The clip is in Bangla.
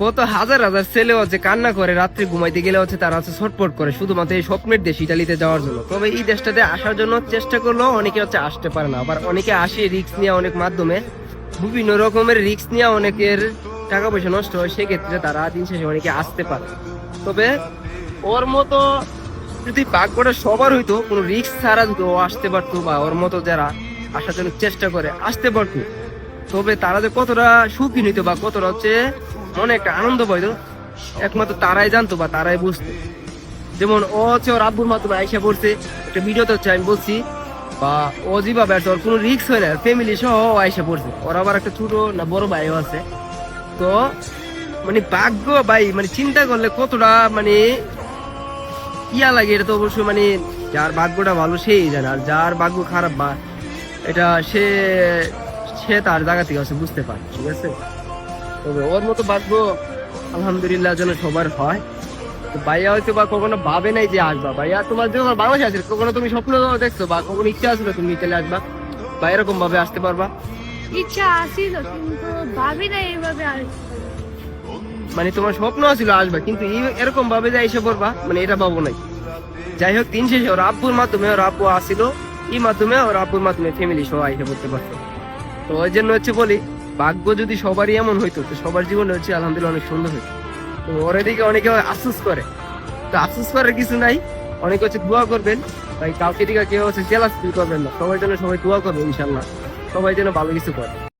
কত হাজার হাজার ছেলে হচ্ছে কান্না করে, রাত্রে ঘুমাইতে গেলে হচ্ছে তারা হচ্ছে ছটফট করে শুধুমাত্র এই স্বপ্নের দেশ ইতালিতে যাওয়ার জন্য। তবে এই দেশটাতে আসার জন্য চেষ্টা করলেও অনেকে হচ্ছে আসতে পারে না, আবার অনেকে আসে রিস্ক নিয়ে, অনেক মাধ্যমে বিভিন্ন রকমের রিস্ক নিয়ে অনেকের টাকা পয়সা নষ্ট হয়, সেক্ষেত্রে তারা দিন শেষে অনেকে আসতে পারে। তবে ওর মতো যদি ভাগ্যটা সবার হইতো, কোনো রিস্ক ছাড়া যদি ও আসতে পারতো, বা ওর মতো যারা আসার জন্য চেষ্টা করে আসতে পারতো, তবে তারা যে কতটা সুখী নিত বা কতটা হচ্ছে মনে একটা আনন্দ পাইতো, একমাত্র তারাই জানতো বা তারাই বুঝতো। যেমন ও হচ্ছে ওর আব্বুর মাধ্যমে আইসা পড়ছে, একটা ভিডিওতে হচ্ছে আমি বলছি, বা ও যেভাবে আছে ওর কোনো রিস্ক হয় না, ফ্যামিলি সহ ও আইসা পড়ছে। ওর আবার একটা ছোট না বড় ভাইও আছে। তো মানে ভাগ্য ভাই, মানে চিন্তা করলে কতটা মানে ইয়া লাগে, এটা তো অবশ্যই মানে যার ভাগ্যটা ভালো সেই জানে, আর যার ভাগ্য খারাপ বা এটা সে সে তার জায়গা থেকে আছে বুঝতে পারে, ঠিক আছে। তবে ওর মতো ভাগ্য আলহামদুলিল্লাহ যেন সবার হয়। তো ভাইয়া হয়তো বা কখনো ভাবে নাই যে আসবা। ভাইয়া তোমার যখন বাংলাদেশে আছে, কখনো তুমি স্বপ্ন দেখছো বা কখনো ইচ্ছা আসলো তুমি ইতালি আসবা বা এরকম ভাবে আসতে পারবা? ইচ্ছা আসিল কিন্তু ভাবি না এইভাবে আসবো। মানে তোমার স্বপ্ন ছিল আসবা, কিন্তু এরকম ভাবে যে এসে পড়বা, মানে এটা ভাবো নাই। যাই হোক, দিন শেষে ওর আব্বুর মাধ্যমে, ওর আব্বু আসিল, এই মাধ্যমে ওর আব্বুর মাধ্যমে ফ্যামিলি সহ আইসা পড়তে পারতো। তো ওই জন্য হচ্ছে বলি, ভাগ্য যদি সবারই এমন হইতো তো সবার জীবনে হচ্ছে আলহামদুলিল্লাহ অনেক সুন্দর হইতো। তো ওর এদিকে অনেকে আফসোস করে, তো আফসোস করার কিছু নাই, অনেকে হচ্ছে দোয়া করবেন ভাই, কাউকে দিকে কেউ হচ্ছে জেলাস ফিল করবেন না, সবার জন্য সবাই দোয়া করবেন, ইনশাল্লাহ সবাই যেন ভালো কিছু করে।